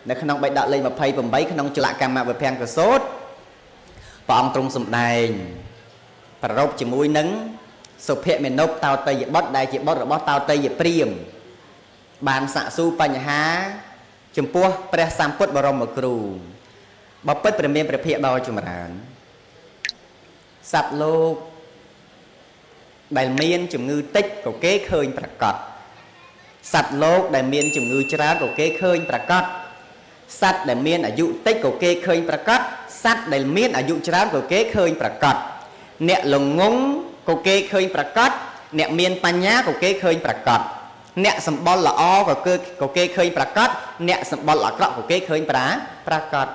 ในขนมใบดักเลยมาไพ่ผมใบขนมจุลกรรมมาแบบแพงกระโซดปองตรงสมได้ประรบจมูกนึงสุเพเมนบเตาเตยบดได้จีบดหรือบดเตาเตยเปรี้ยมบานสะสู้ปัญหาจมปัวเปรสามพุทธบรมครูบ่เปิดประเมียนประเภทดอยจุมรานสัตว์โลกได้เมียนจุมงือติ๊กก็เก้เคยประกอบสัตว์โลกได้เมียนจุมงือจราก็เก้เคยประกอบสัตว์ได้เมียนอายุติ๊กก็เก้เคยประกอบสัตว์ได้เมียนอายุจราก็เก้เคยประกอบเนี่ยหลงงงก็เก้เคยประกอบเนี่ยเมียนปัญญาก็เก้เคยประกอบเนี่ยสมบัติละอ้อก็เก้เคยประกอบเนี่ยสมบัติละกระก็เก้เคยประกอบ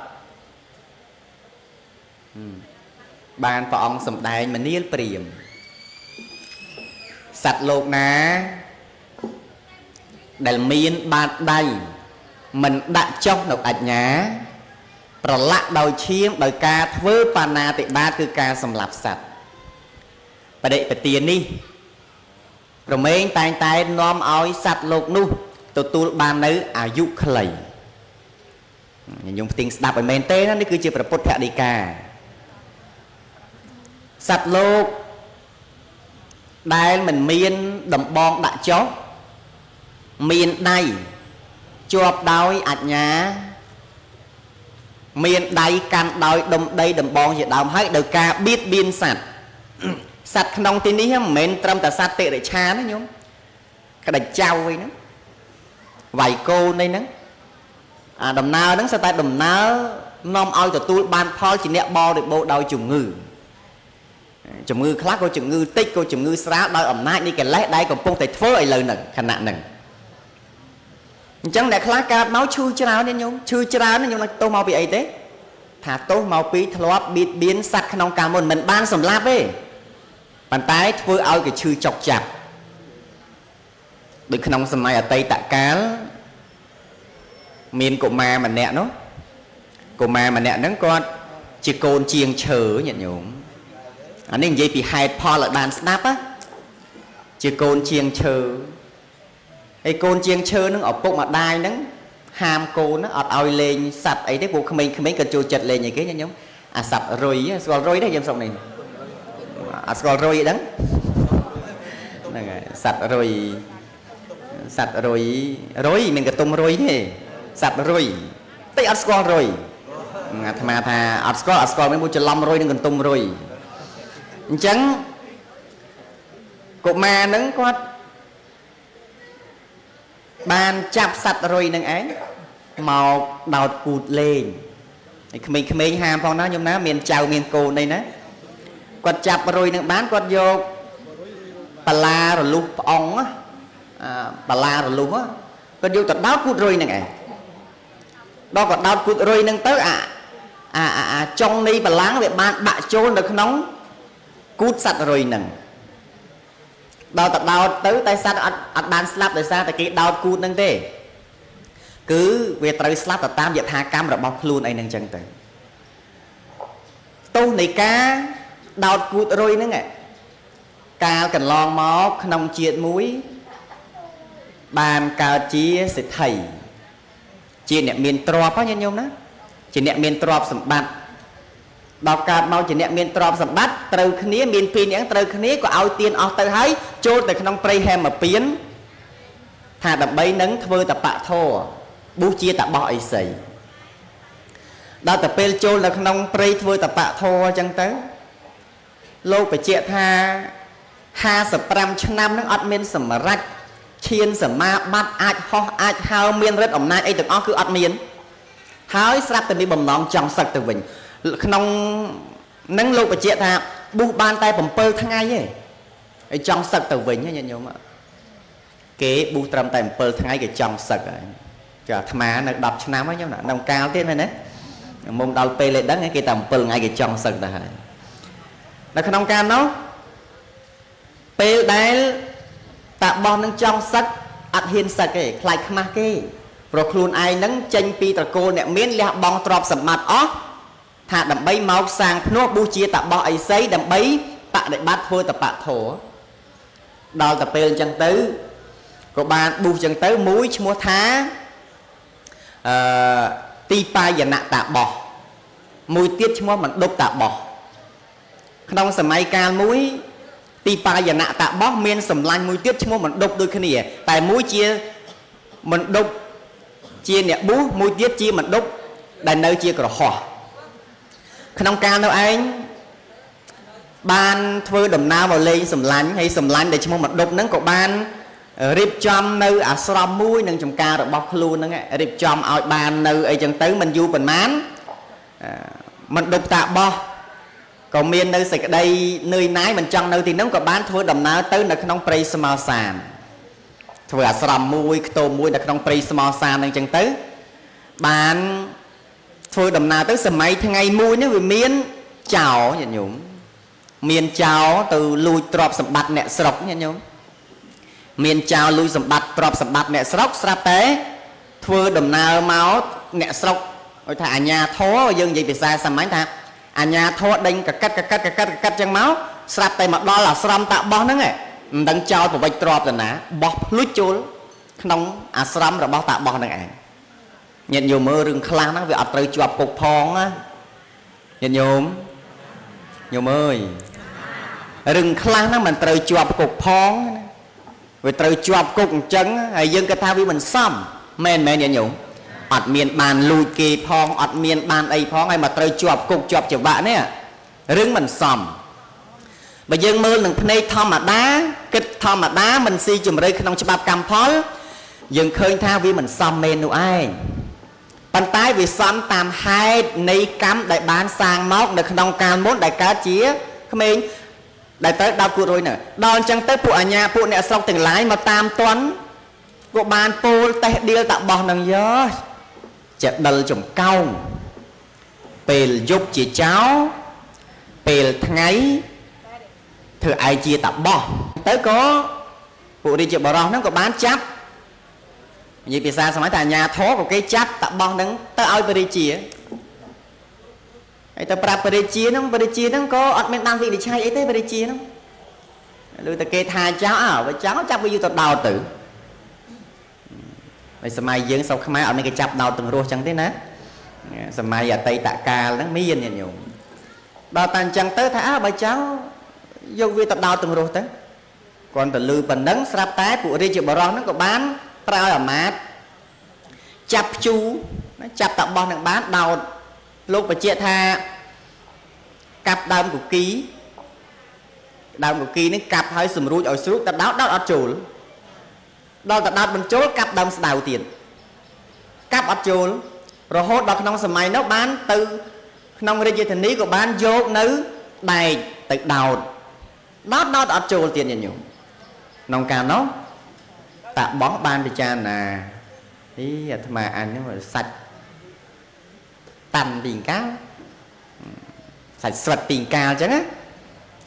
บานพระองค์สมได้มันนี่เปลี่ยมสัตว์โลกนะได้มีนบาดใดมันดักจ้องดอกอัญญาประละโดยเชี่ยมโดยการเพื่อปานาติบาคือการสำหรับสัตว์ประเดี๋ยวเตียนนี่เราเม่งตายน้อมเอาสัตว์โลกนู้ตัวบานนื้ออายุใครอย่างติงดับไปเมนเต้นั่นนี่คือจีประพุทธดีกาสัตว์โลกได้มันมีนดำบองดักจ๊อกมีนได้จวบดาวอัญญามีนได้กันดาวดำได้ดำบองจะดาวให้โดยการบีดบินสัตว์สัตว์ขนมที่นี้เหม็นตรมแต่สัตว์เตะได้ช้านะโยมกระดาษเจ้าไว้นะไหวโกในนั้นดำนานั้นสไตล์ดำนาน้อมเอาแต่ตัวบานพอจีเนะบอเด็กโบดาวจุ่มงือจุ่มงือคลาสก็จุ่มงือติ๊กก็จุ่มงือสระดาวอำนาจนี่แกเละได้กับพงแต่เฟ้อไอ้เลยหนึ่งขนาดหนึ่งจังแต่คลาสการเมาชื่อเจ้าเนี่ยโยมชื่อเจ้าเนี่ยโยมโตเมาปีไอ้เต้ถ้าโตเมาปีทะเลาะบิดเบี้ยนสัตว์ขนมกามันมันบ้านสำลับเอ้ปันท้ายเฟ้อเอากับชื่อจอกจับโดยขนมสมัยไตตะกาลมีนกุมามันเนี่ยเนาะกุมามันเนี่ยนั่งก็จีโกนเชียงเฉอเนี่ยโยมอันนี้ยังปีไฮพอละบานสนับáจีโกนเชียงเชอไอ้โกนเชียงเชอนึงออกปุ๊บมาได้นึงหามโกนnóอดเอาเลงสัตว์ไอ้ที่พวกขมิ้นกระโจจัดเลงอย่างเงี้ยnhómสัตว์rồi á squal rồi đấy em xong này squal rồi đắngสัตว์rồi mình cái tung rồi thếสัตว์rồi tới squal rồiธรรมะธาsqual mấy bu chả lom rồi nên còn tung rồiจังกุมานึงก็บานจับสัตว์รอยนึงไอ้เมาดาวกูดเลงไอ้ขมิ้นหามพอนะโยมนะเมียนเจ้าเมียนโกนนี่นะก็จับรอยนึงบ้านก็โยกปลาหรือลูกอ่องáปลาหรือลูกáก็โยกตัดดาวกูดรอยนึงไอ้đóก็ดาวกูดรอยนึงtới trong nàyปลาแบบบ้านบะโจนđược nóng cút sạch rồi nè đau tập đau tới tay sát ăn ban slap tới xa tại cái đau cút nâng thế cứ về tới slap tập tam dẹp hà cam rồi bọc luôn ấy nâng chân tới tu này cá đau cút rồi nè nghe cá cần lon máu nông chiết muối bàn cà chia sẽ thầy chia nẹt miền trọp á nhân nhôm đó chia nẹt miền trọp sầm bát đào cát mau chỉ nẹt miền trọp sầm bát từ khné miền pin những từ khné có ao tiền ao từ hái trôi từ khăn prey hem mà biến thà tập bay nắng thưa tập bạ thô bu chia tập bọi sầy đào tập pel trôi là khăn prey thưa tập bạ thô chẳng tới lâu phải chia tha 55 năm nó ọt miên sầm rách chiên sầm ma bắt ai ho ai hao miên rất ẩm nai ấy từng ó cứ ọt miên hái sắp từ đi bầm nón trong sạch từ mình không nâng lâu phải chia tha bu bàn tay bầm pơ thang ai ấy trong sạch từ mình nhá nhung ạ kế bu trầm tay bầm pơ thang ai cái trong sạch cả tham á nó đập cho nám ấy nhung nè nông cao thế này đấy mông đau pê lên đất cái tầm pơ ngay cái trong sạch là nó không cao nó pê đáy tạ bom nâng trong sạch ắt hiên sạch cái khai khma cái rồi khuôn ai nâng tranh pi tờ cô nè miến lẹ bong trọp sầm mặt ó thà đầm bay máu sang nó bu chia tạ bọ ấy sấy đầm bay tạ để bắt thôi tập bạ thổ đào tập pê chân tứ có bạn bu chân tứ muối mua thá ទីបាយណៈតាបោះមួយទៀតឈ្មោះមិនដប់តាបោះក្នុងសម័យកាលមួយទីបាយណៈតាបោះមានសម្លាញ់មួយទៀតឈ្មោះមិនដប់ដូចគ្នាតែមួយជាមិនដប់ជាអ្នកប៊ូមួយទៀតជាមិនដប់ដែលនៅជាក្រហោះក្នុងកាលនោះឯងបានធ្វើដំណើរមកលេងសម្លាញ់ហើយសម្លាញ់ដែលឈ្មោះមិនដប់ហ្នឹងក៏បានរៀបចំនៅអាស្រមមួយនឹងចំការរបស់ខ្លួនហ្នឹងរៀបចំឲ្យបាននៅអីចឹងទៅមិនយូរប៉ុន្មានមិនដប់តាបោះក៏មាននៅសេចក្តីនឿយណាយមិនចង់នៅទីហ្នឹងក៏បានធ្វើដំណើរទៅនៅក្នុងព្រៃស្មោសានធ្វើអាស្រមមួយខ្ទមមួយនៅក្នុងព្រៃស្មោសានហ្នឹងចឹងទៅបានធ្វើដំណើរទៅសម័យថ្ងៃមួយនេះវាមានចោញាតិញោមមានចោទៅលួចទ្រព្យសម្បត្តិអ្នកស្រុកញាតិញោមមានចោលួចសម្បត្តិទ្រព្យសម្បត្តិអ្នកស្រុកស្រាប់តែធ្វើដំណើរមកអ្នកស្រុកឲ្យថាអាញាធរយើងនិយាយភាសាសាមញ្ញថាអាញាធរដេញកកិតចឹងមកស្រាប់តែមកដល់អាស្រមតាបោះហ្នឹងមិនដឹងចោលប្រវិចទ្រព្យទៅណាបោះភ្លុចចូលក្នុងអាស្រមរបស់តាបោះហ្នឹងឯងញាតិញោមមើលរឿងខ្លះហ្នឹងវាអត់ត្រូវជាប់គុកផងណាញាតិញោមអើយរឿងខ្លះហ្នឹងមិនត្រូវជាប់គុកផងណាវាត្រូវជាប់គុកអញ្ចឹងហើយយើងគិតថាវាមិនសមមែនញាតិញោមអត់មានបានលួចគេផងអត់មានបានអីផងហើយមកត្រូវជាប់គុកជាប់ច្បាក់នេះរឿងមិនសមបើយើងមើលនឹងភ្នែកធម្មតាគិតធម្មតាមិនស៊ីជម្រៅក្នុងច្បាប់កម្មផលយើងឃើញថាវាមិនសមមែននោះឯងប៉ុន្តែវាសមតាមហេតុនៃកម្មដែលបានសាងមកនៅក្នុងកាលមុនដែលកើតជាក្មេងដែលទៅដល់គួររួយនៅដល់អញ្ចឹងទៅពួកអាញាពួកអ្នកស្រុកទាំងឡាយមកតាមតន់ក៏បានពោលតេះដៀលតាបោះនឹងយោចិត្តដិលចំកោងពេលយប់ជាចោពេលថ្ងៃធ្វើឯជាតាបោះទៅក៏ពួករាជបរោះហ្នឹងក៏បានចាប់និយាយភាសាសម័យថាអាញាធរក៏គេចាប់តាបោះហ្នឹងទៅឲ្យព្រះរាជាហើយទៅប្រាប់ព្រះរាជាហ្នឹងក៏អត់មានបានវិនិច្ឆ័យអីទេព្រះរាជាហ្នឹងលើតែគេថាចោបើចោចាប់វាយទៅដោតទៅហើយសម័យយើងស្រុកខ្មែរអត់មានគេចាប់ដោតទាំងរស់ចឹងទេណាសម័យអតីតកាលហ្នឹងមានញាតិញោមដល់តែអញ្ចឹងទៅថាបើចោយកវាទៅដោតទាំងរស់ទៅគ្រាន់តែលឺប៉ុណ្ណឹងស្រាប់តែពួករាជបរោះហ្នឹងក៏បានប្រើអាមាត្យចាប់ភ្ជូចាប់តាបោះនឹងបានដោតលោកបញ្ជាក់ថាកាប់ដើមកុកីនេះកាប់ហើយសម្រួចឲ្យស្រួចតែដោតអត់ចូលដល់តែដោតបញ្ចូលកាប់ដើមស្ដៅទៀតកាប់អត់ចូលរហូតដល់ក្នុងសម័យនោះបានទៅក្នុងរាជធានីក៏បានយកនៅដែកទៅដោតអត់ចូលទៀតញញោមក្នុងកាលនោះតាបោះបានពិចារណាអាត្មាអញហ្នឹងសាច់តាន់ពីកាលសាច់ស្វិតពីកាលអញ្ចឹងណា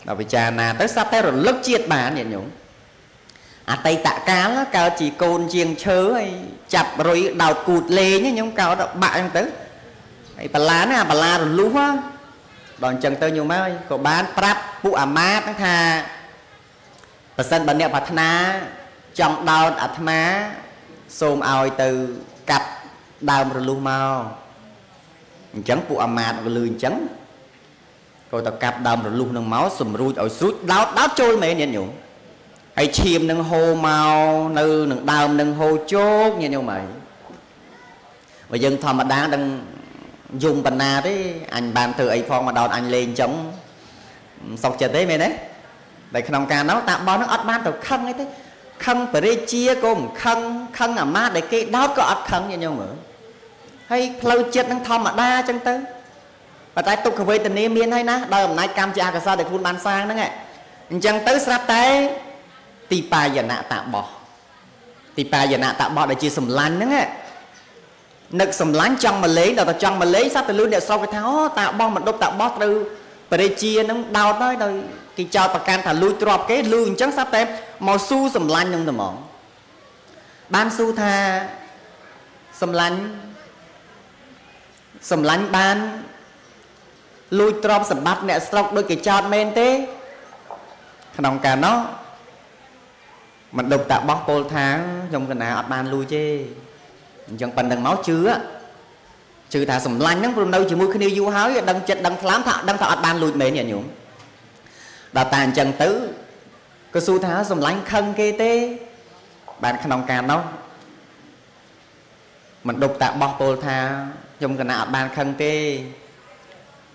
ដល់ពិចារណាទៅស្រាប់តែរលឹកជាតិបានញាតិញោមអតីតកាលកើតជាកូនជាងឈើហើយចាប់រុយដោតគូតលេងញោមកោតបាក់អញ្ចឹងទៅហើយបលាណាបលារលុះដល់អញ្ចឹងទៅញោមហើយក៏បានប្រាប់ពួកអាមាត្យថាប្រសិនបើអ្នកប្រាថ្នាចង់ដោតអាត្មាសូមឲ្យទៅកាប់ដើមរលុះមកអញ្ចឹងពួកអាមាត្យក៏លឺអញ្ចឹងក៏ទៅកាប់ដើមរលុះនឹងមកសម្រួចឲ្យស្រួចដោតចូលមែនញាតិញោមហើយឈាមនឹងហូរមកនៅនឹងដើមនឹងហូរជោកញាតិញោមហើយបើយើងធម្មតាដឹងយំបណ្ណាទេអញបានធ្វើអីផងមកដោតអញលេងអញ្ចឹងសុខចិត្តទេមែនទេតែក្នុងការនោះតាបោះនឹងអត់បានទៅខឹងអីទេខឹងបរិជាក៏មិនខឹងអាមាត្យដែលគេដោតក៏អត់ខឹងញាតិញោមមើលហើយផ្លូវចិត្តនឹងធម្មតាអញ្ចឹងទៅប៉ុន្តែទុក្ខវេទនាមានហើយណាដោយអំណាចកម្មជាអកុសលដែលខ្លួនបានសាងហ្នឹងអញ្ចឹងទៅស្រាប់តែទីបាយណៈតាបោះដែលជាសម្លាញ់ហ្នឹងនឹកសម្លាញ់ចង់មកលេងដល់តែចង់មកលេងសត្វទៅលឺអ្នកស្រុកគេថាអូតាបោះមិនដប់តាបោះត្រូវបរិជាហ្នឹងដោតហើយដោយគេចោទប្រកាន់ថាលួចទ្រព្យគេលឺអញ្ចឹងស្រាប់តែមកស៊ូសម្លាញ់ហ្នឹងតែហ្មងបានស៊ូថាសម្លាញ់បានលួចទ្រព្យសម្បត្តិអ្នកស្រុកដូចគេចោទមែនទេក្នុងកាលនោះមិនដប់តាបោះពោលថាខ្ញុំកណាអត់បានលួចទេ chẳng bằng đằng máu chưa trừ thả sầm lanh nắng from đâu chỉ mua khi yêu hói đằng chết đằng lắm thọ đằng thọ ban lùi mến nhỉ nhung đào tàn chân tứ có su thả sầm lanh khăn kê tê bạn khăn ông càn đâu mình đục tạ bọc bồ tha trong cái nào ban khăn tê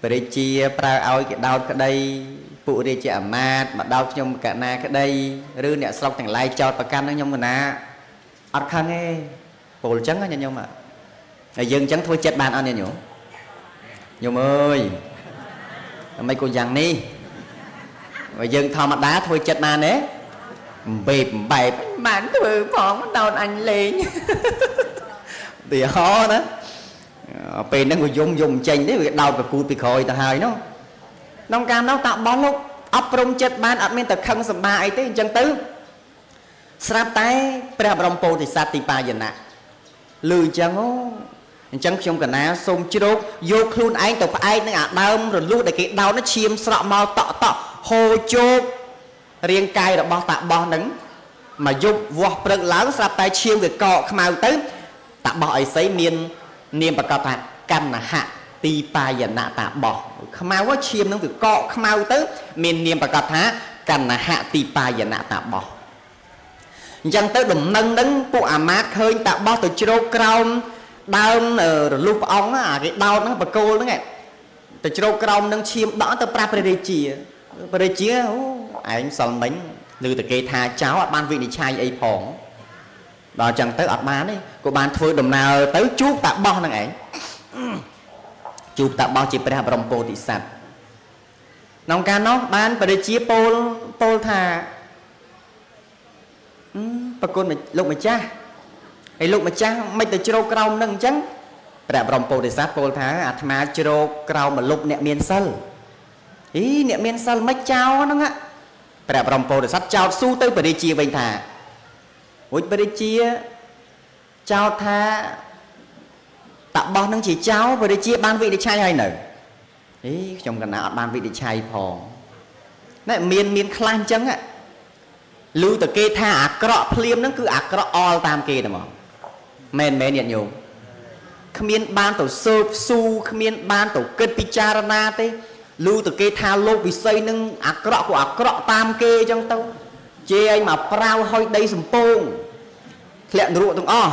về chia pra ao cái đau cái đây phụ đi chia mát mà đau trong cả na cái đây rư nè xong thành lai cho và can nó nhung cái na ăn khăn nghe bồ trắng á nhung mà dừng trắng thôi chết bàn ăn nhỉ nhung ơi mấy cô dằn đi rồi dừng thò mặt đá thôi chết bàn đấy bẹp bẹp bạn thử phóng đầu anh lên thì ho đó bên nó người dùng chanh đấy đau cả cụt bị khỏi ta hơi nó nông cam nó tạo bóng lúc ấp rung chết ban admin tập khăn sầm ba ấy thế chân tứ sáp tay prehabrampo thì sát tì pa dần nè lười chân ó chân trong cả ná xôm chốt vô khuôn anh tập ai nó ngã đau rồi luôn để cái đau nó chiêm sọ màu tọ hồ chốt riêng cay là bao tạ bao nắng mà dục vọt bật láo sáp tay chiêm cái cọ màu tới tạ bỏ ấy sấy miên niềm bạc tạ căn là hạ tì pa dần nạ tạ bỏ màu quá chiêm nó cái cọ màu tới miên niềm bạc tạ căn là hạ tì pa dần nạ tạ bỏ chẳng tới đùm nâng nâng bộ mát hơi tạo bao từ chô crown đau lúc ống cái đau nó bà cô đó nghe từ chô crown nâng chiêm đó từ pra bề chia anh xong bánh từ từ cây tha cháu ban vị đi chai ấy phỏng đó chẳng tới ọt bán đấy của bạn thôi đùm nào tới chút tạo bao nâng ấy chụp tạo bao chỉ pra bồng cô thị sạch nông ca nó bán bề chia pol thà bà con mình lúc mà cha ấy lúc mà cha mấy từ chô crown nâng trắng bà bồng bồ để sát bồ thá mà chô crown mà lúc nẹ miên sân ý nẹ miên sân mấy cháu nó á bà bồng bồ để sát cháu su tới bà đi chia vinh thà ôi bà đi chia cháu tha tạo bao nâng chỉ cháu bà đi chia ban vị đi chai hay nở ý trong cả nào ban vị đi chai phò nè miên khăn trắng á lưu từ kê tha ạc rõ phliêm nó cứ ạc rõ all tam kê nè mà men nhận nhung khmiên ban tổ su khmiên ban tổ kết picharana thế lưu từ kê tha lô bị xây nâng ạc rõ của ạc rõ tam kê trong tao chê anh mà prao hoi đây sầm pông lẹn rụa tung o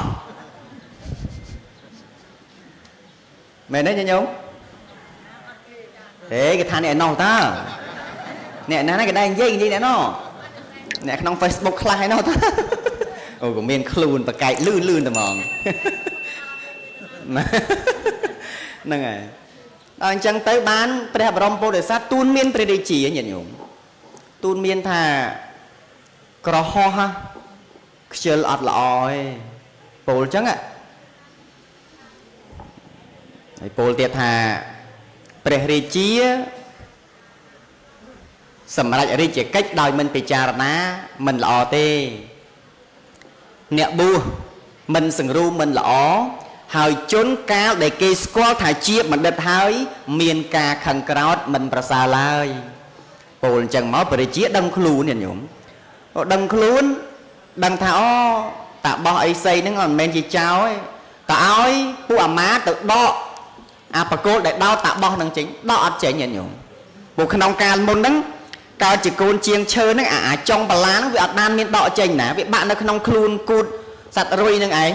men đấy nhung thế cái tha này nòng ta nè nó cái đây dây gì nè nó nè trong Facebook khai nó ta ôi cũng miền khluôn và cày lươn tầm mòn nè ngày anh chẳng tới bán prehabrampo để sát tuôn miên pre địa chỉ nhận nhung tuôn miên thà cỏ ho ha chơi ọt lòi pol chẳng ạ pol tiệt thà pre địa chỉ sầm lại đi chỉ cách đòi mình bị trà ná mình lọ tê nẹo bu mình sừng ru mình lọ hỏi trốn cao để cây squat thải chia mình đất hỏi miền cà khăn kraut mình prasa lai bồn chẳng máu bởi chia đâm khlu nè nhổm đâm khluôn đâm thảo tạ bao ấy xây nó còn men gì cháu ấy tạ ơi pu má tự đo bà cô để đo tạ bao năng chính đo chạy nhẹ nhổm bộ khăn ông can môn đắng cao chỉ côn chiêng chơi nó trong bà lá nó bị ban miên đọ chênh nè vì bạn nó không khluôn cút sạch rồi nâng ấy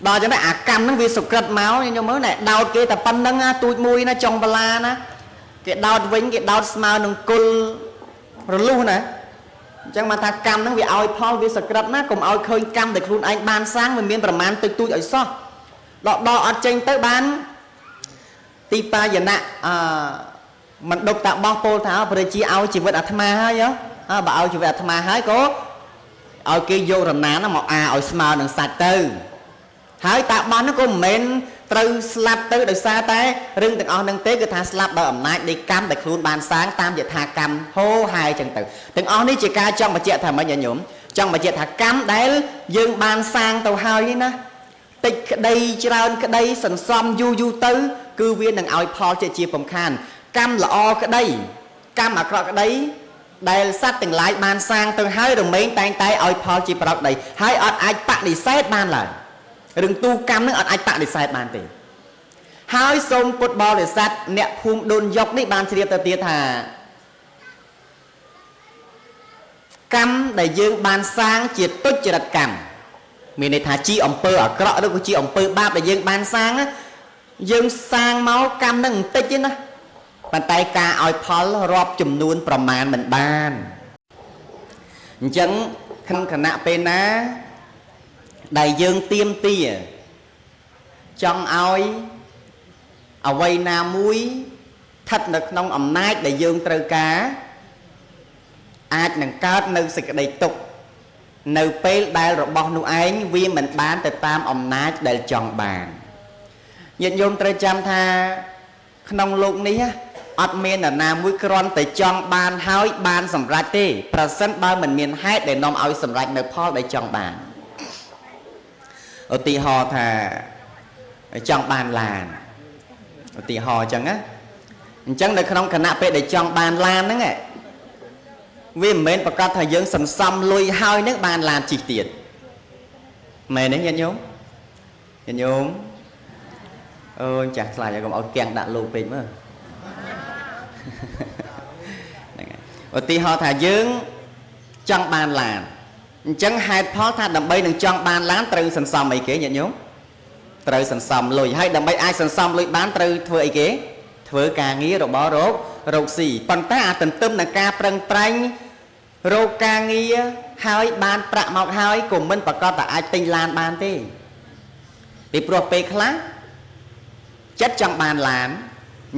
đo cho nó cam nó vì sụp cật máu nhưng mới này đau kia tập pan nâng tụi mùi nó trong bà lá nó cái đau vĩnh cái đau smile nâng côn rồi luôn nè chẳng mà ta cam nó vì oi paul vì sụp cật nó cùng oi khơi cam để khuôn anh ban sáng mình miên bà man tụi ở so đọ ở chênh tới bán tipa giờ nè mình đục tạo bao pol thảo bởi chỉ ao chỉ vật atma hay á bà ao chỉ vật atma hay có ở kia vô rầm ná nó một ở smart đằng sạch tư hãy tạo bán nó có men từ slap từ đời xa té rừng từng on đằng tế cái tha slap đỡ ẩm nát đi cam để luôn bàn sáng tam giờ thà cam hô hai chân tử từng on đi chỉ ca trong mà chuyện thà mới nhận nhổm trong mà chuyện thà cam đấy dương bàn sang tàu hai ấy nè tịch đây trơn cái đây sần xóm du tư cư viên đằng ao paul chơi chia bồng khan cam là o cái đây cam ở cái đấy đây sát từng lại ban sang từng hai đồng mấy tay tay oi paul chỉ bảo đây hai ở ai bạn đi xét ban lại rừng tu cam nó ở ai tạ để sai bàn tề hai sông cột bò để sát nẹt phum đồn dọc ní bàn chia tờ tia thà cam để dương bàn sang chỉ tốt chỉ đặt cam mình này thà chi ông pơ ở cọ đâu có chi ông pơ ba để dương bàn sang á dương sang máu cam nó tích chứ nó bàn tay ca oi phol rọp chùm nuônประมาณ mình ban chẳng khăn khả nạ bên á đại dương tiêm tia trong oi ở vây na muối thật được nông ẩm nát đại dương trơ cá ai nâng cao nơi sực đầy tục nơi pê đai rồi bọc nụ ánh vì mình bán từ tam ẩm nát để chọn bàn nhận dùng trơ chăm tha nông lúc ní ọt miên là nam mũi cron tới chọn bàn hói bàn sầm rạch tê present ba mình miền hai để nông oi sầm rạch nơi Paul để chọn bàn ở tì hò thà chọn bàn làn ở tì hò chẳng á chẳng được không khả nạ để chọn bàn làn đó nghe vì mình bạc thời gian sầm sầm lùi hai nước bàn làn chỉ tiền mày đấy nhận nhúng ơi chặt lại còn áo kẹn đã lùi về mà ở tì hò thà dương chọn bàn làn chẳng hai phó tha đầm bay đừng chọn bàn lán từ sần sầm ấy kế nhận nhúng từ sần sầm lùi hay đầm bay ai sần sầm lùi bán từ thưa ấy kế thưa ca nghĩa rồi bỏ rốt xì phần ta tình tâm là ca prang prang rô ca nghĩa hai bàn prạ mọc hai cùng mình bạc con tại ai tinh lan bàn thế bị pro pe khá chất trong bàn lán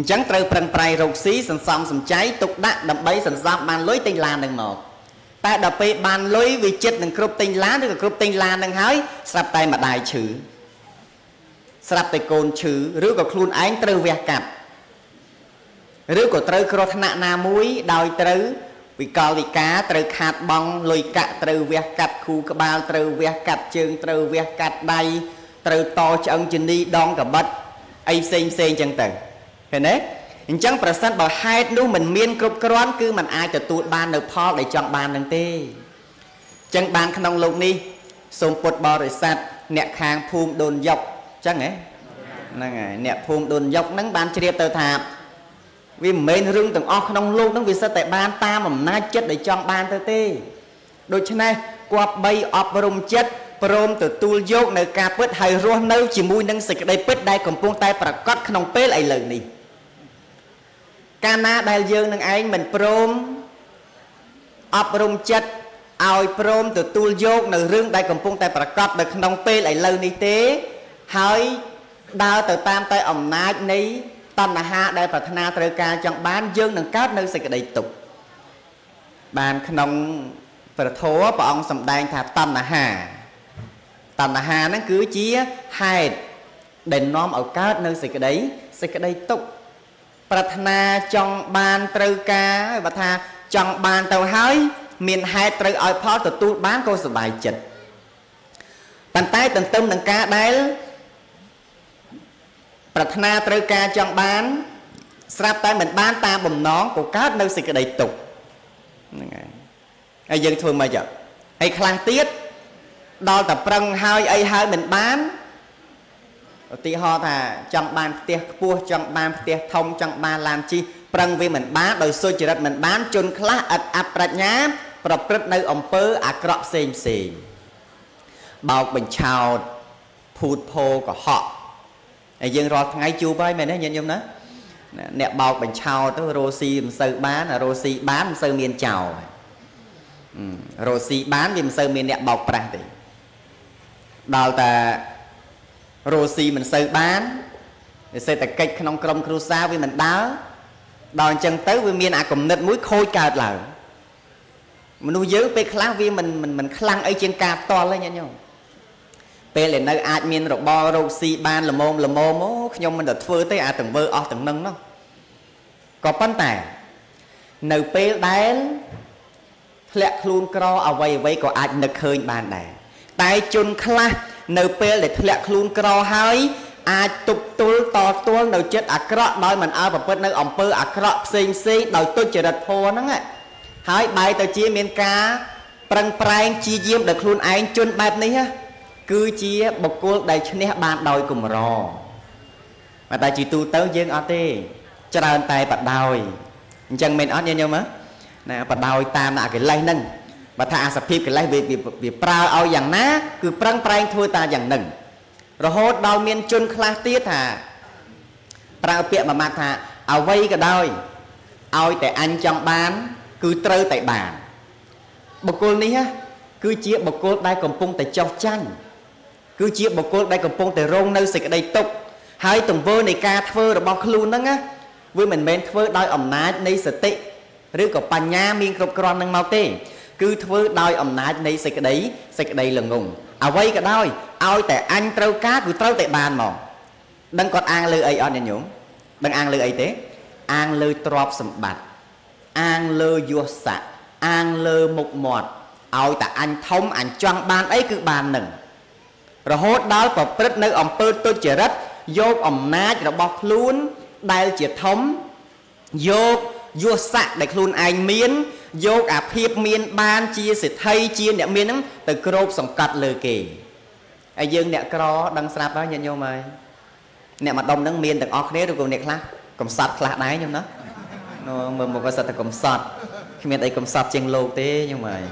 chẳng từ prang prang rô xí sần sầm cháy tục đạn đầm bay sần sầm bàn lối tinh lan đừng một ta đập pe bàn lối vì chết đừng cướp tinh lá đừng cướp tinh lan đừng hái sạp tay mà đại chữ sạp tay côn chữ rứa có khuôn ánh từ vẹt cặp rứa có từ cột nạ na muối đòi từ vì co vì cá từ khát bong lùi cạ từ vẹt cặp khu cái bao từ vẹt cặp trường từ vẹt cặp đầy từ to chân chân đi đón cả bật ai xem chân từ thế đấy chẳng phải sẵn bảo hai lúc mình miên cục cron cứ mình ai cho tụi ban được Paul để chọn bàn đằng tê chẳng bàn khăn ông lục ni xôm bột bò rồi sạch nẹt hàng phùm đồn dọc chắc ấy nẹt phùm đồn dọc nắng bàn chia tờ thạp vì mình rưng từng o khăn ông lục nó vì sao tại ban ta mà nai chất để chọn bàn tờ tê đôi chân này qua bay ọp rung chất prom từ tu dốc nơi ca bớt hay rô nâu chỉ mùi nâng xịt đây bớt đây còn buông tay và cắt khăn ông pê lại lần này Cana đại dương nâng anh mình prom ọp rung chất ao prom từ tu dốc nơi rương đây còn buông tay và cắt được khăn ông pê lại lần này tế hỏi đau từ tam tay ẩm nát ní tâm là ha đây và thana trời ca trong bán dương nâng cát nơi xịt đầy tục bàn khăn ông và thố và ông sầm đan thà tâm là hà nó cứ chí hai đền nom ở cát nơi xịt cái đấy tục Pratna trong ban trâu cá và tha trong ban tàu hái miền hai trâu ở phó từ tu bán cô sự bài chật bàn tay tận tâm đằng cá đấy Pratna trâu cá trong ban sắp tay mình ban ta bùm nón của cát nơi xịt cái đầy tục ai dân thường mà giờ ai khang tiết đo tập prăng hai mình bán tí ho thà trong ban tiết cua trong ban tiết thông trong ban làm chi prăng vì mình bán đời xôi chỉ đặt mình bán chôn khá ập rạch nhá prập rất nơi ông pơ crop xem bao bình chào phụt phô của họ ai dân rồi ngay chu với mình đấy nhìn nhung đó nè bao bình chào tới rosi sơ bán là rosi bán sơ miền chào rosi bán miền sơ miền nè bọc ra thì đào ta rosi mình sơ bán để xây ta cách không công cruza vì mình đá đòn chân tới với miền cùng nứt mũi khôi cào lại mình nuôi giữ về kháng vì mình khăng ấy trên cà to lên nha nhau về lên nơi ai miền rồi bo rosi bán là mồm nhưng mình đã phơi tới từng vơ từng nâng nó có bán tài nơi pe đá lẹ luôn cro ở vây có ai nực hơi bàn đài tay chun khla nơi pe để lẹ luôn cro hơi ai tục tul to tul nơi chết cro đôi mình ao và bên nơi ông pơ cro xinh đôi tôi chỉ đặt phô nó nghe hơi bài tờ chia miền cá prang prang chi diêm được luôn anh chun bẹp này ha គឺជាបុគ្គលដែលឈ្នះបានដោយកម្រmà tại chỉ tu tới dương ở thếច្រើនតែបដោយអញ្ចឹងមែនអត់ញាតិញោមណាបដោយតាមដាក់កិលេសហ្នឹងបើថាអាសភាពកិលេសវាប្រើឲ្យយ៉ាងណាគឺប្រឹងប្រែងធ្វើតាយ៉ាងហ្នឹងរហូតដល់មានជនខ្លះទៀតថាប្រើពាក្យមួយម៉ាត់ថាអ្វីក៏ដោយឲ្យតែអញចង់បានគឺត្រូវតែបានបុគ្គលនេះគឺជាបុគ្គលដែលកំពុងតែចោះចាញ់គឺជាបុគ្គលដែលកំពុងតែរងនៅសេចក្តីទុក្ខហើយទង្វើនៃការធ្វើរបស់ខ្លួនហ្នឹងណាវាមិនមែនធ្វើដោយអំណាចនៃសតិឬក៏បញ្ញាមានគ្រប់គ្រាន់នឹងមកទេគឺធ្វើដោយអំណាចនៃសេចក្តីល្ងងអ្វីក៏ដោយឲ្យតែអញត្រូវការគឺត្រូវតែបានមកដឹងគាត់អាងលើអីអត់ញញោមដឹងអាងលើអីទេអាងលើទ្រព្យសម្បត្តិអាងលើយសស័ក្តិអាងលើមុខមាត់ឲ្យតែអញធំអញចង់បានអីគឺបាននឹងរហូតដល់ប្រព្រឹត្តនៅអំពើទុច្ចរិតយកអំណាចរបស់ខ្លួនដែលជាធំយកយសស័ក្តិដែលខ្លួនឯងមានយកអាភាពមានបានជាសិទ្ធិជាអ្នកមានហ្នឹងទៅគ្របសង្កត់លើគេហើយយើងអ្នកក្រដឹងស្រាប់ហើយញាតិញោមហើយអ្នកម្ដុំហ្នឹងមានទាំងអស់គ្នាឬក៏អ្នកខ្លះកំសត់ខ្លះដែរញោមណាមើលមកក៏សិតតែកំសត់គ្មានអីកំសត់ជាងលោកទេញោមហើយ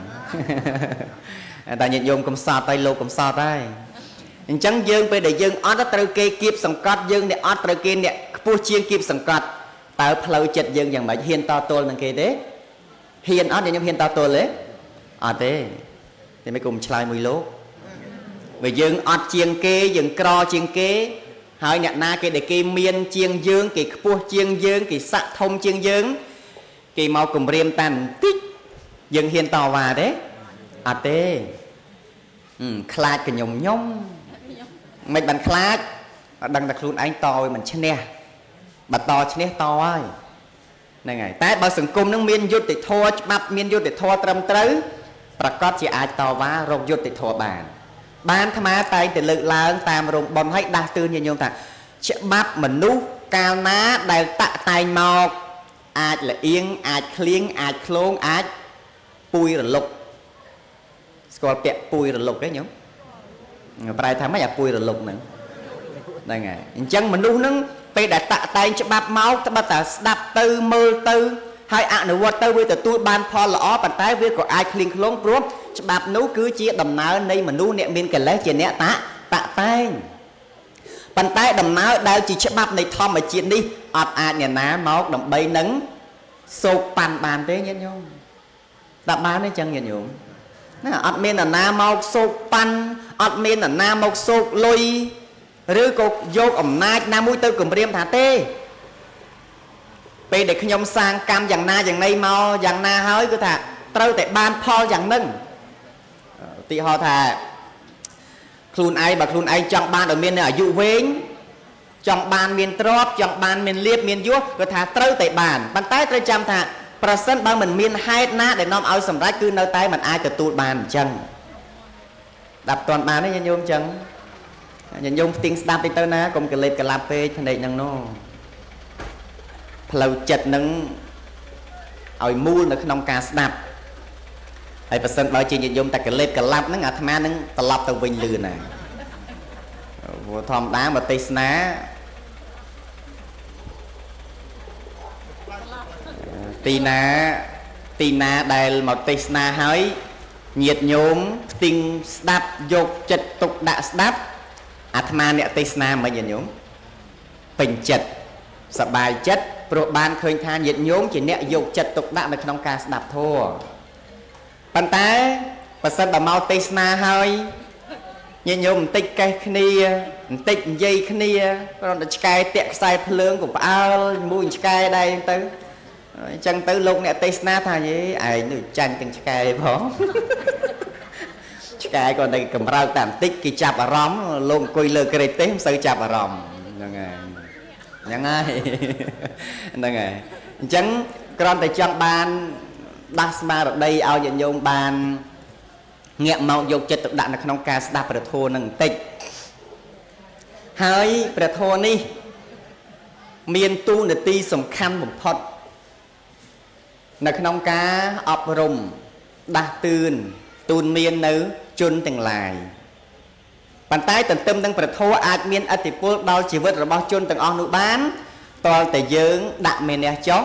តែញាតិញោមកំសត់ហើយលោកកំសត់ហើយអញ្ចឹងយើងពេលដែលយើងអត់ត្រូវគេគៀបសង្កត់យើងអ្នកអត់ត្រូវគេអ្នកខ្ពស់ជាងគៀបសង្កត់តើផ្លូវចិត្តយើងយ៉ាងម៉េចហ៊ានតទល់នឹងគេទេហ៊ានអត់ខ្ញុំហ៊ានតទល់ទេអត់ទេតែមិនគុំឆ្លើយមួយលោកបើយើងអត់ជាងគេយើងក្រជាងគេហើយអ្នកណាគេដែលគេមានជាងយើងគេខ្ពស់ជាងយើងគេស័ក្តិធំជាងយើងគេមកគំរាមតាបន្តិចយើងហ៊ានតវ៉ាទេអត់ទេខ្លាចកញុំញុំមិនបានខ្លាចអត់ដឹងតែខ្លួនឯងតឲ្យមិនឈ្នះបើតឈ្នះតហើយហ្នឹងហើយតែបើសង្គមនឹងមានយុត្តិធម៌ច្បាប់មានយុត្តិធម៌ត្រឹមត្រូវប្រកាសជាអាចតវ៉ារកយុត្តិធម៌បានអាត្មាតែងតែលើកឡើងតាមរោងប៉ុនឲ្យដាស់តឿនញាតិញោមថាច្បាប់មនុស្សកាលណាដែលតាក់តែងមកអាចលៀងអាចឃ្លៀងអាចឃ្លោងអាចពួយរលុកស្គាល់ពាក្យពួយរលុកទេញោមប្រែថាម៉េចអាពួយរលុកហ្នឹងហើយអញ្ចឹងមនុស្សហ្នឹងពេលដែលតាក់តែងច្បាប់មកត្បិតតែស្ដាប់ទៅមើលទៅហើយអនុវត្តទៅវាទទួលបានផលល្អប៉ុន្តែវាក៏អាចឃ្លៀងឃ្លោងព្រោះច្បាប់នោះគឺជាដំណើរនៃមនុស្សអ្នកមានកិលេសជាអ្នកតាក់តែងប៉ុន្តែដំណើរដែលជាច្បាប់នៃធម្មជាតិនេះអត់អាចអ្នកណាមកដើម្បីនឹងសោកប៉ាន់បានទេញាតិញោមដាក់បានទេចឹងញាតិញោមណាអត់មាននរណាមកសោកប៉ាន់អត់មាននរណាមកសោកលុយឬក៏យកអំណាចណាមួយទៅគម្រាមថាទេពេលដែលខ្ញុំសាងកម្មយ៉ាងណាយ៉ាងណីមកយ៉ាងណាហើយគឺថាត្រូវតែបានផលយ៉ាងហ្នឹងឧទាហរណ៍ថាខ្លួនឯងបើខ្លួនឯងចង់បានឲ្យមានអាយុវែងចង់បានមានទ្រព្យចង់បានមានលៀបមានយសគឺថាត្រូវតែបានប៉ុន្តែត្រូវចាំថាប្រសិនបើមិនមានហេតុណាដែលនាំឲ្យសម្រេចគឺនៅតែមិនអាចទទួលបានអញ្ចឹងដាប់តន់បានទេញាតិញោមអញ្ចឹងញាតិញោមផ្ទៀងស្ដាប់ទៅណាកុំកលេបកលាប់ពេកភ្នែកហ្នឹងនោះផ្លូវចិត្តហ្នឹងឲ្យមូលនៅក្នុងការស្ដាប់ហើយប្រសិនបើជាញាតិញោមតែកលេបកលាប់ហ្នឹងអាត្មានឹងត្រឡប់ទៅវិញលឿនណាព្រោះធម្មតាមកទេសនាទីណាដែលមកទេសនាហើយញាតិញោមផ្ទៀងស្ដាប់យកចិត្តទុកដាក់ស្ដាប់អាត្មាអ្នកទេសនាមិនញាតិញោមពេញចិត្តសប្បាយចិត្តព្រោះបានឃើញថាញាតិញោមជាអ្នកយកចិត្តទុកដាក់នៅក្នុងការស្ដាប់ធម៌ប៉ុន្តែបើសិនបើមកទេសនាហើយញាតិញោមបន្តិចកេះគ្នាបន្តិចនិយាយគ្នាគ្រាន់តែឆ្កែតាក់ខ្សែភ្លើងក៏ផ្អើលមួយឆ្កែដែរទៅអញ្ចឹងទៅលោកអ្នកទេសនាថាយេឯងនេះចាញ់ទាំងឆ្កែផងឆ្កែគាត់តែកម្រើកតែបន្តិចគេចាប់អារម្មណ៍លោកអង្គុយលើក្រេតទេមិនសូវចាប់អារម្មណ៍ហ្នឹងហើយហ្នឹងហើយអញ្ចឹងគ្រាន់តែចង់បានដាស់ស្មារតីឲ្យញាតិញោមបានងាកមកយកចិត្តទុកដាក់នៅក្នុងការស្ដាប់ព្រះធម៌នឹងបន្តិចហើយព្រះធម៌នេះមានតួនាទីសំខាន់បំផុតនៅក្នុងការអប់រំដាស់តឿនទូនមាននៅជនទាំងឡាយ ប៉ុន្តែទន្ទឹមនឹងព្រះធម៌អាចមានឥទ្ធិពលដល់ជីវិតរបស់ជនទាំងអស់នោះបានតើតែយើងដាក់មេនះចុះ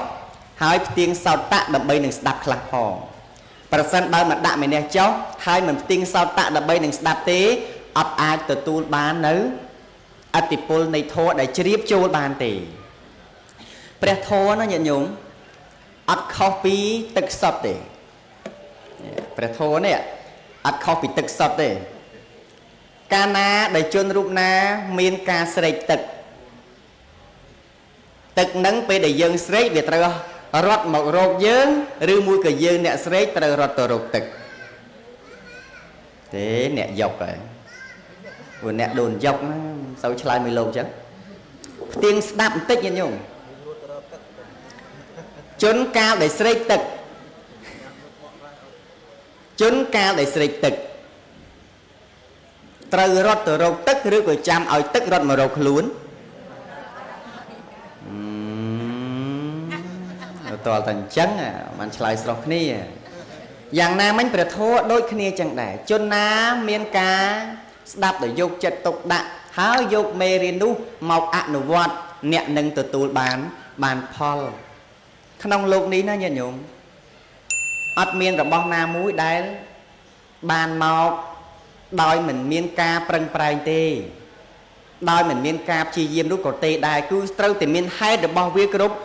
ហើយផ្ទៀងសោតៈដើម្បីនឹងស្ដាប់ខ្លះផងប្រសិនបើមិនដាក់មេនះចុះហើយមិនផ្ទៀងសោតៈដើម្បីនឹងស្ដាប់ទេអត់អាចទទួលបាននៅឥទ្ធិពលនៃធម៌ដែលជ្រាបចូលបានទេព្រះធម៌ណាញាតិញោមអត់ខុសពីទឹកសុទ្ធទេព្រះធម៌នេះអត់ខុសពីទឹកសុទ្ធទេកាលណាដែលជនរូបណាមានការស្រេកទឹកនឹងពេលដែលយើងស្រេកវាត្រូវរត់មករកយើងឬមួយក៏យើងអ្នកស្រេកត្រូវរត់ទៅរកទឹកទេអ្នកយកហើយព្រោះអ្នកដូនយកណាសូវឆ្លើយមួយលោកចឹងផ្ទៀងស្ដាប់បន្តិចញាតិញោមជនកាលដែលស្រេកទឹកត្រូវរត់ទៅរកទឹកឬក៏ចាំឲ្យទឹករត់មករកខ្លួនតើតែអញ្ចឹងបានឆ្លើយស្រស់គ្នាយ៉ាងណាមិញព្រះធម៌ដូចគ្នាចឹងដែរជនណាមានការស្ដាប់ដោយយកចិត្តទុកដាក់ហើយយកមេរៀននោះមកអនុវត្តអ្នកនឹងទទួលបានផលក្នុងโลกនេះណាញាតិញោមអត់មានរបស់ណាមួយដែលបានមកដោយមិនមានការប្រឹងប្រែងទេដោយមិនមានការព្យាយាមនោះក៏ទេដែរគឺត្រូវតែមានហេតុរបស់វាគ្រប់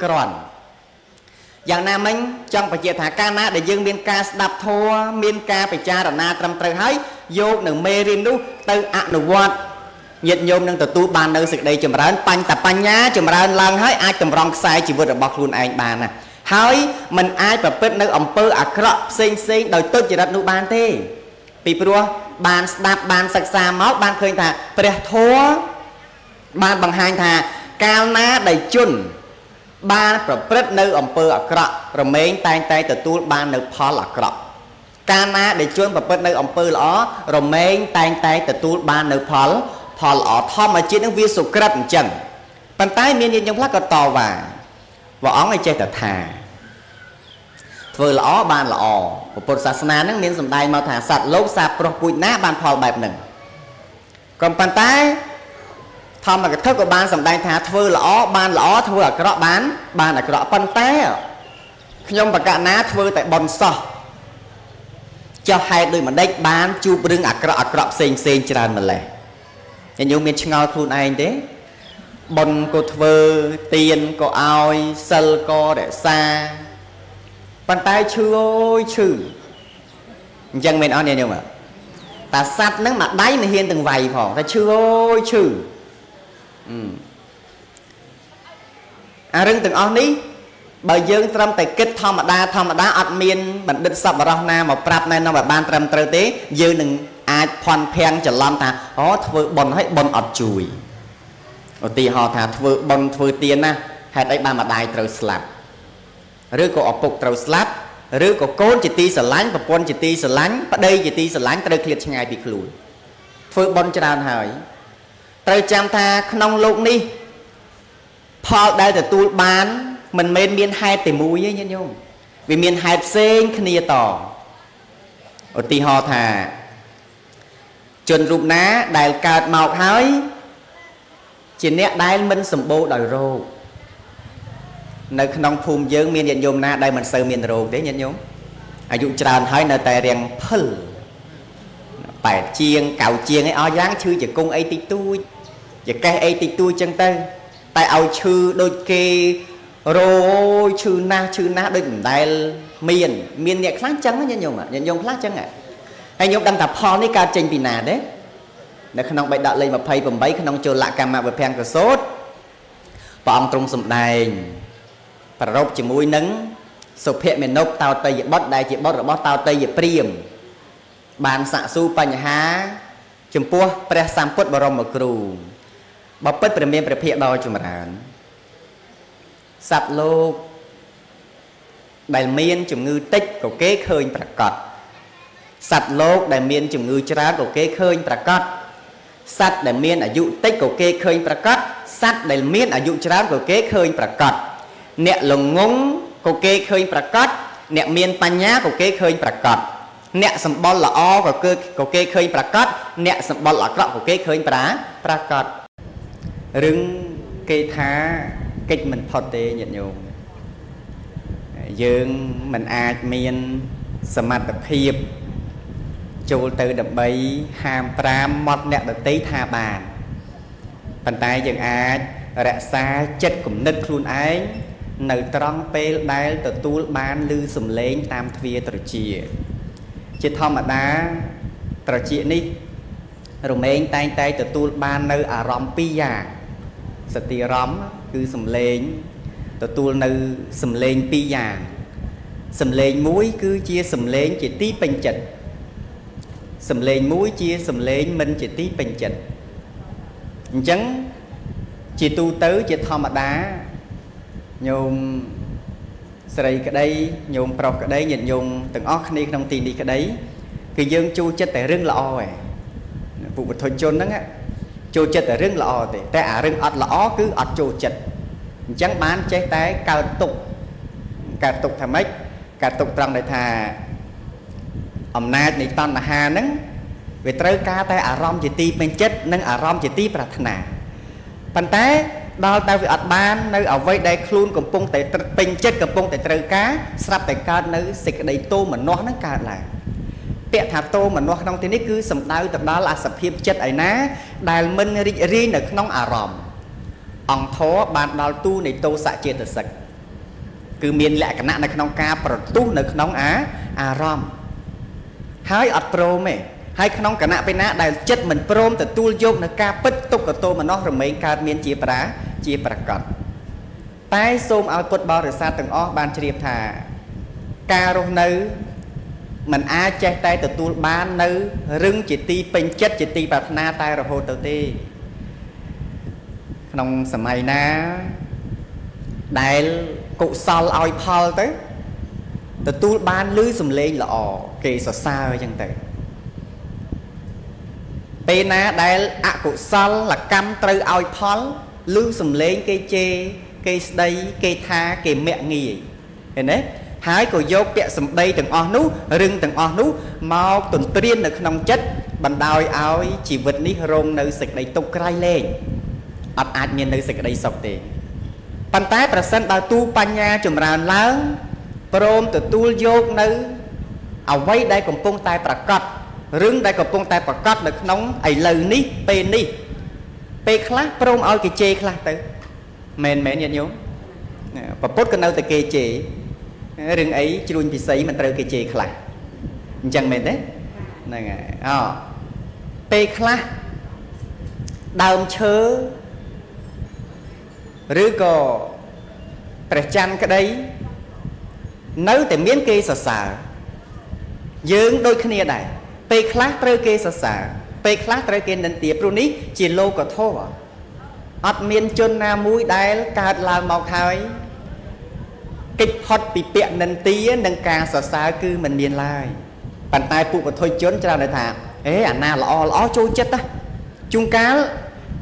គ្រាន់យ៉ាងណាមិញចង់បញ្ជាក់ថាកាលណាដែលយើងមានការស្ដាប់ធម៌មានការពិចារណាត្រឹមត្រូវហើយយកនៅមេរៀននោះទៅអនុវត្តញាតិញោមនឹងទទួលបាននៅសេចក្តីចម្រើនបញ្ញាចម្រើនឡើងហើយអាចតម្រង់ខ្សែជីវិតរបស់ខ្លួនឯងបានណាហើយมันអាចប្រព្រឹត្តនៅអំពើអាក្រក់ផ្សេងដោយទុច្ចរិតនោះបានទេពីព្រោះបានស្ដាប់បានសិក្សាមកបានឃើញថាព្រះធម៌បានបង្ហាញថាកាលណាដែលជនបានប្រព្រឹត្តនៅអំពើអាក្រក់រមែងតែងតែទទួលបាននៅផលអាក្រក់កាលណាដែលជនប្រព្រឹត្តនៅអំពើល្អរមែងតែងតែទទួលបាននៅផលល្អធម្មជាតិនឹងវាសុក្រិតអញ្ចឹងប៉ុន្តែមានញាតិញោមខ្លះក៏តវ៉ាព្រះអង្គឲ្យចេះតែថាធ្វើល្អបានល្អពុទ្ធសាសនានឹងមានសម្ដែងមកថាសត្វលោកសាប្រុសពូជណាបានផលបែបហ្នឹងក៏ប៉ុន្តែធម្មកថាក៏បានសម្ដែងថាធ្វើល្អបានល្អធ្វើអាក្រក់បានអាក្រក់ប៉ុន្តែខ្ញុំបកណាធ្វើតែបន់សោះចុះហេតុដូចមិនដេចបានជួបរឿងអាក្រក់ផ្សេងច្រើនម្លេះញញោមមានឆ្ងល់ខ្លួនឯងទេបុណ្យក៏ធ្វើទានក៏ឲ្យសិលក៏រក្សាប៉ុន្តែឈឺអើយឈឺអញ្ចឹងមែនអត់ញញោមតាសัตว์ហ្នឹងមួយដៃមិនហ៊ានទាំងវាយផងតែឈឺអើយឈឺអារឿងទាំងអស់នេះបើយើងត្រឹមតែគិតធម្មតាអត់មានបណ្ឌិតសប្បុរសណាមកប្រាប់ណែនាំឲ្យបានត្រឹមត្រូវទេយើងនឹងអាចភ័ន្តភាំងច្រឡំថាអូធ្វើបុណ្យឲ្យបុណ្យអត់ជួយឧទាហរណ៍ថាធ្វើបុណ្យធ្វើទានណាហេតុអីបានម្ដាយត្រូវស្លាប់ឬក៏ឪពុកត្រូវស្លាប់ឬក៏កូនជាទីស្រឡាញ់ប្រពន្ធជាទីស្រឡាញ់ប្តីជាទីស្រឡាញ់ត្រូវឃ្លាតឆ្ងាយពីខ្លួនធ្វើបុណ្យច្រើនហើយត្រូវចាំថាក្នុងโลกនេះផលដែលទទួលបានមិនមែនមានហេតុតែមួយទេញាតិញោមវាមានហេតុផ្សេងគ្នាតឧទាហរណ៍ថាជនរូបណាដែលកើតមកហើយជាអ្នកដែលមិនសម្បូរដោយរោគនៅក្នុងភូមិយើងមានញាតិញោមណាដែលមិនសូវមានរោគទេញាតិញោមអាយុច្រើនហើយនៅតែរៀងភិល8ជាង9ជាងឯអស់យ៉ាងឈឺជង្គង់អីតិចតួចចកេះអីតិចតួចចឹងទៅតែឲ្យឈឺដូចគេរោឈឺណាស់ដូចមិនដែលមានអ្នកខ្លះចឹងញាតិញោមខ្លះចឹងហើយញោមដឹងថាផលនេះកើតចេញពីណាទេនៅក្នុងបេដកលេខ28ក្នុងជលកម្មវិភាំងកសោតព្រះអង្គទ្រង់សម្ដែងប្ររពជាមួយនឹងសុភមេនុបតោតយបុត្រដែលជាបុត្ររបស់តោតយព្រាហ្មណ៍បានសាកសួរបញ្ហាចំពោះព្រះសម្ពុទ្ធបរមគ្រូបពិតព្រះមានព្រះភិក្ខដ៏ចម្រើនសត្វលោកដែលមានជំងឺតិចក៏គេឃើញប្រកបសត្វលោកដែលមានជំងឺច្រើនក៏គេឃើញប្រកបសត្វដែលមានអាយុតិចក៏គេឃើញប្រកបសត្វដែលមានអាយុច្រើនក៏គេឃើញប្រកបអ្នកល្ងងក៏គេឃើញប្រកបអ្នកមានបញ្ញាក៏គេឃើញប្រកប អ្នកសម្បល់ល្អក៏គេឃើញប្រកាសអ្នកសម្បល់អាក្រក់ក៏គេឃើញប្រកាសរឿងគេថាកិច្ចមិនផុតទេញាតិញោមយើងមិនអាចមានសមត្ថភាពចូលទៅដើម្បីហាម5មាត់អ្នកដទៃថាបានប៉ុន្តែយើងអាចរក្សាចិត្តគំនិតខ្លួនឯងនៅត្រង់ពេលដែលទទួលបានឮសំឡេងតាមទ្វារត្រចៀកជាធម្មតាត្រចៀកនេះរមែងតែងតែទទួលបាននៅអារម្មណ៍2យ៉ាងសតិអារម្មណ៍គឺសំឡេងទទួលនៅសំឡេង2យ៉ាងសំឡេងមួយគឺជាសំឡេងជាទីពេញចិត្តសំឡេងមួយជាសំឡេងមិនជាទីពេញចិត្តអញ្ចឹងជាទូទៅជាធម្មតាញោមស្រីក្តីញោមប្រុសក្តីញាតិញោមទាំងអស់គ្នាក្នុងទីនេះក្តីគឺយើងចូលចិត្តតែរឿងល្អឯងពុទ្ធជនហ្នឹងចូលចិត្តតែរឿងល្អទេតែអារឿងអត់ល្អគឺអត់ចូលចិត្តអញ្ចឹងបានចេះតែកើតទុកថាម៉េចកើតទុកត្រង់ដែលថាអំណាចនៃតណ្ហាហ្នឹងវាត្រូវការតែអារម្មណ៍ជាទីពេញចិត្តនិងអារម្មណ៍ជាទីប្រាថ្នាប៉ុន្តែដល់តែវាអត់បាននៅអ្វីដែលខ្លួនកំពុងតែពេញចិត្តកំពុងតែត្រូវការស្រាប់តែកើតនៅសេចក្តីទោមនស្សហ្នឹងកើតឡើងពាក្យថាទោមនស្សក្នុងទីនេះគឺសំដៅទៅដល់អាសភាពចិត្តឯណាដែលមិនរីករាយនៅក្នុងអារម្មណ៍អង្គធរបានដល់ទូនៃទោសចេតសិកគឺមានលក្ខណៈនៅក្នុងការប្រទុះនៅក្នុងអារម្មណ៍ហើយអត់ព្រមទេហើយក្នុងគណៈពេលណាដែលចិត្តមិនព្រមទទួលយកនៅការពិតទុក្ខទោមនស្សរមែងកើតមានជាប្រកបតែសូមឲ្យពុទ្ធបរិស័ទទាំងអស់បានជ្រាបថាការរស់នៅមិនអាចចេះតែទទួលបាននៅរឹងជាទីពេញចិត្តជាទីប្រាថ្នាតែរហូតទៅទេក្នុងសម័យណាដែលកុសលឲ្យផលទៅទទួលបានឮសំឡេងល្អគេសរសើរអញ្ចឹងទៅពេលណាដែលអកុសលកម្មត្រូវឲ្យផលឮសំឡេងគេជេរគេស្ដីគេថាគេមាក់ងាយឃើញទេហើយក៏យកពាក្យសម្ដីទាំងអស់នោះរឹងទាំងអស់នោះមកទន្ទ្រាននៅក្នុងចិត្តបណ្ដោយឲ្យជីវិតនេះរងនៅសេចក្តីទុក្ខក្រៃលែងអត់អាចមាននៅសេចក្តីសុខទេប៉ុន្តែប្រសិនបើទូបញ្ញាចម្រើនឡើងព្រមទទួលយកនៅអ្វីដែលកំពុងតែប្រកបរឿងដែលកំពុងតែប្រកបនៅក្នុងឥឡូវនេះពេលនេះពេលខ្លះព្រមឲ្យគេជេរខ្លះទៅមែនញាតិញោមប្រពុតក៏នៅតែគេជេររឿងអីជ្រួញពិសីមិនត្រូវគេជេរខ្លះអញ្ចឹងមែនទេហ្នឹងហើយពេលខ្លះដើមឈើឬក៏ព្រះច័ន្ទក្តីនៅតែមានគេសរសើរយើងដូចគ្នាដែរពេលខ្លះត្រូវគេសរសើរពេលខ្លះត្រូវគេនិន្ទាព្រោះនេះជាលោកធម៌អត់មានជនណាមួយដែលកើតឡើងមកហើយកិច្ចផុតពីពាក្យនិន្ទានិងការសរសើរគឺមិនមានឡើយប៉ុន្តែពួកពុទ្ធជនច្រើនថាអាណាល្អចូលចិត្តណាជួនកាល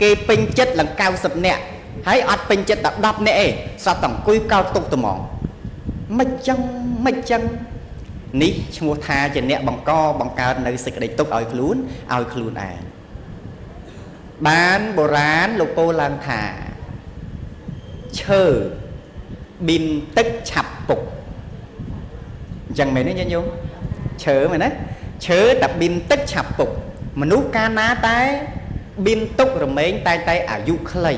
គេពេញចិត្តឡើង90នាក់ហើយអត់ពេញចិត្តតែ10នាក់ឯងសត្វតែអង្គុយកោតទុកត្មងមិនចឹងនេះឈ្មោះថាជាអ្នកបង្កើតនៅសេចក្តីទុក្ខឲ្យខ្លួនឯងបានបុរាណលោកពោលឡើងថាឈើប៊ីមទឹកឆាប់ពុកអញ្ចឹងមែនទេញាតិញោមឈើមែនណាឈើតែប៊ីមទឹកឆាប់ពុកមនុស្សកាលណាតែប៊ីមទុករមែងតែអាយុខ្លី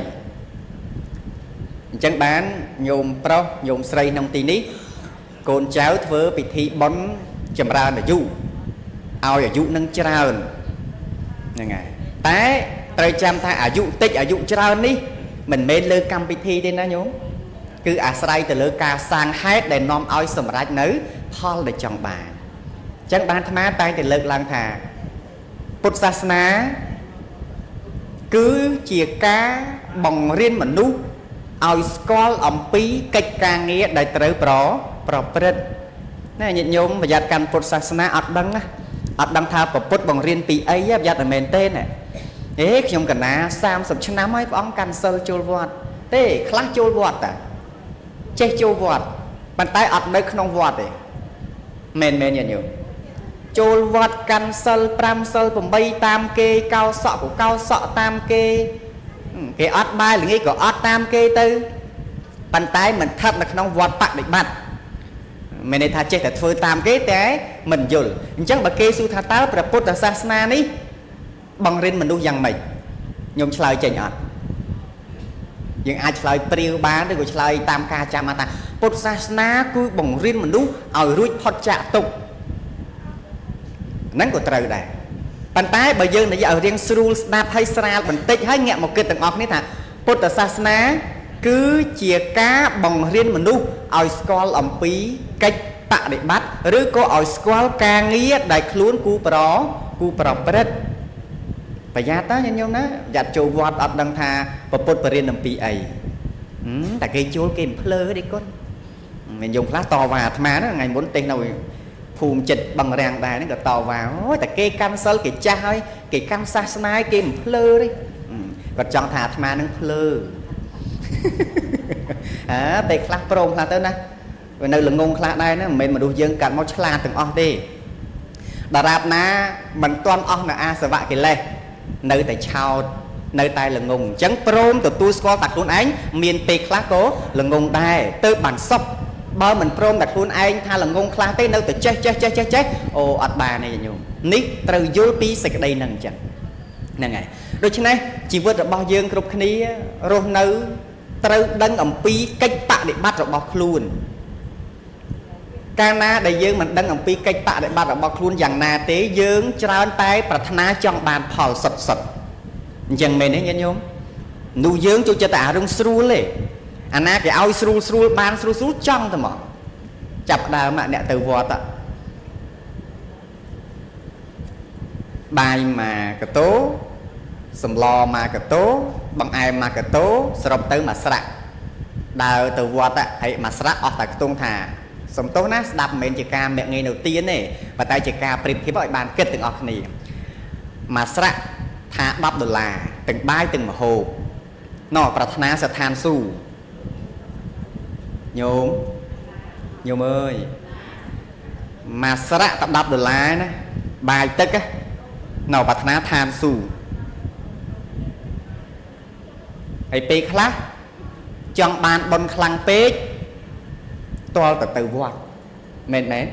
អញ្ចឹងបានញោមប្រុសញោមស្រីក្នុងទីនេះកូនចៅធ្វើពិធីបុណ្យចម្រើនអាយុឲ្យអាយុនឹងច្រើនហ្នឹងហើយតែត្រូវចាំថាអាយុតិចអាយុច្រើននេះមិនមែនលើកម្មវិធីទេណាញោមគឺអាស្រ័យទៅលើការសាងហេតុដែលនាំឲ្យសម្រេចនៅផលដែលចង់បានអញ្ចឹងបានអាត្មាតែងតែលើកឡើងថាពុទ្ធសាសនាគឺជាការបង្រៀនមនុស្សឲ្យស្គាល់អំពីកិច្ចការងារដែលត្រូវប្រព្រឹត្តណាញាតិញោមប្រយ័ត្នកាន់ពុទ្ធសាសនាអត់ដឹងថាពុទ្ធបង្រៀនពីអីប្រយ័ត្នតែមែនទេណាខ្ញុំកណា30ឆ្នាំហើយព្រះអង្គកាន់សិលចូលវត្តទេខ្លះចូលវត្តតាចេះចូលវត្តប៉ុន្តែអត់នៅក្នុងវត្តទេមែនញាតិញោម ចូលវត្តកាន់សិល5សិល8តាមគេកោសក់ក៏កោសក់តាមគេគេអត់បាយល្ងាចក៏អត់តាមគេទៅប៉ុន្តែមិនស្ថិតនៅក្នុងវត្តបដិបត្តិមានន័យថាចេះតែធ្វើតាមគេតែមិនយល់អញ្ចឹងបើគេសួរថាតើព្រះពុទ្ធសាសនានេះបង្រៀនមនុស្សយ៉ាងម៉េចខ្ញុំឆ្លើយចេញអត់យើងអាចឆ្លើយព្រាវបានឬក៏ឆ្លើយតាមការចាំថាពុទ្ធសាសនាគឺបង្រៀនមនុស្សឲ្យរួចផុតចាកទុក្ខហ្នឹងក៏ត្រូវដែរប៉ុន្តែបើយើងនិយាយឲ្យរៀងស្រួលស្ដាប់ឲ្យស្រាលបន្តិចហើយងាកមកគិតទាំងអស់គ្នាថាពុទ្ធសាសនាគឺជាការបង្រៀនមនុស្សឲ្យស្គាល់អំពីកិច្ចបដិបត្តិឬក៏ឲ្យស្គាល់ការងារដែលខ្លួនគូប្រព្រឹត្តប្រយ័ត្នតើញោមណាយ៉ាត់ចូលវត្តអត់ដឹងថាពុទ្ធបរិញ្ញាអំពីអីតែគេជួលគេមិនភ្លើទេគាត់មានយងខ្លះតវ៉ាអាត្មាហ្នឹងថ្ងៃមុនទេសនៅភូមិចិត្តបឹងរាំងដែរហ្នឹងក៏តវ៉ាអូយតែគេកាន់សិលគេចាស់ហើយគេកាន់សាសនាគេមិនភ្លើទេគាត់ចង់ថាអាត្មានឹងភ្លើតែខ្លះព្រមខ្លះទៅណានៅល្ងងខ្លះដែរហ្នឹងមិនមែនមនុស្សយើងកាត់មកឆ្លាតទាំងអស់ទេដរាបណាមិនទាន់អស់នៅអាសវៈកិលេសនៅតែឆោតនៅតែល្ងងអញ្ចឹងព្រមទទួលស្គាល់តែខ្លួនឯងមានពេលខ្លះក៏ល្ងងដែរទៅបានសុខបើមិនព្រមតែខ្លួនឯងថាល្ងងខ្លះទេនៅតែចេះអូអត់បានទេញោមនេះត្រូវយល់ពីសេចក្តីហ្នឹងអញ្ចឹងហ្នឹងហើយដូច្នេះជីវិតរបស់យើងគ្រប់គ្នារស់នៅត្រូវដឹងអំពីកិច្ចបដិបត្តិរបស់ខ្លួនកាលណាដែលយើងមិនដឹងអំពីកិច្ចបដិបត្តិរបស់ខ្លួនយ៉ាងណាទេយើងច្រើនតែប្រាថ្នាចង់បានផលសុទ្ធអញ្ចឹងមែនទេញាតិញោមនោះយើងចូលចិត្តតែអារឿងស្រួលទេអាណាគេឲ្យស្រួលបានស្រួលចង់តែមកចាប់ដើមអ្នកទៅវត្តបាយមួយកតោសម្លមួយកតោបង្អែមមួយកតោសរុបទៅមួយស្រាក់ដើរទៅវត្តហើយមួយស្រាក់អស់តែខ្ទង់ថាសំទោសណាស្ដាប់មិនមែនជាការមាក់ងាយនៅទៀនទេប៉ុន្តែជាការប្រៀបធៀបឲ្យបានគិតទាំងអស់គ្នាមួយស្រាក់ថា$10ទាំងបាយទាំងម្ហូបណោប្រាថ្នាស្ថានសួគ៌ញោមអើយមួយស្រាក់តែ$10ណាបាយទឹកណោប្រាថ្នាឋានសួគ៌ហើយពេលខ្លះចង់បានបុណ្យខ្លាំងពេកតលទៅវត្តមែន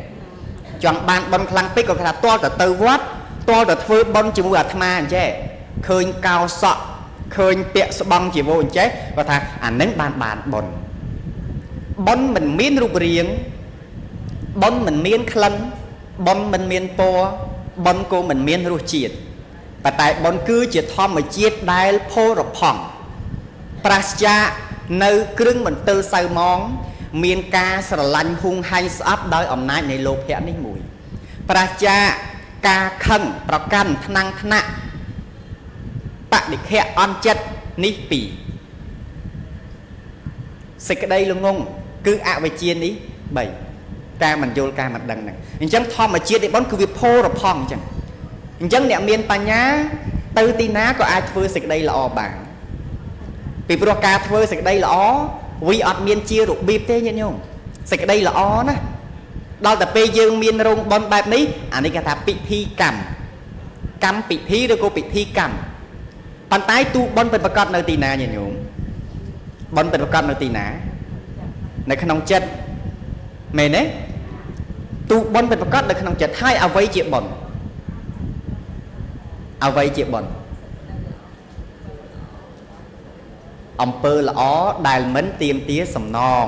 ចង់បានបុណ្យខ្លាំងពេកក៏ថាតលទៅវត្តតលទៅធ្វើបុណ្យជាមួយអាត្មាអញ្ចេះឃើញកោសក់ឃើញពាក់ស្បង់ជីវរអញ្ចេះគាត់ថាអានឹងបានបុណ្យមិនមានរូបរាងបុណ្យមិនមានក្លិនបុណ្យមិនមានពណ៌បុណ្យក៏មិនមានរសជាតិប៉ុន្តែបុណ្យគឺជាធម្មជាតិដែលផូរផង់ប្រាសចាកនៅគ្រឿងមន្ទិលសៅមងមានការស្រឡាញ់ហុងហែងស្អប់ដោយអំណាចនៃលោភៈនេះមួយប្រាសចាកការខឹងប្រកាន់ថ្នាំងថ្នាក់បដិខៈអន់ចិត្តនេះពីរសេចក្តីល្ងងគឺអវិជ្ជានេះ3ការមិនយល់ការមិនដឹងហ្នឹងអញ្ចឹងធម្មជាតិនៃបុណ្យគឺវាផូរផង់អញ្ចឹងអ្នកមានបញ្ញាទៅទីណាក៏អាចធ្វើសេចក្តីល្អបានពីព្រោះការធ្វើសេចក្តីល្អវាអត់មានជារបៀបទេញាតិញោមសេចក្តីល្អណាដល់តែពេលយើងមានរោងបុណ្យបែបនេះអានេះគេថាពិធីកម្មពិធីឬក៏ពិធីកម្មប៉ុន្តែទូបុណ្យពិតប្រាកដនៅទីណាញាតិញោមបុណ្យពិតប្រាកដនៅទីណានៅក្នុងចិត្តមែនទេទូបុណ្យពិតប្រាកដនៅក្នុងចិត្តហើយអ្វីជាបុណ្យអំពើល្អដែលមិនទាមទារសំណង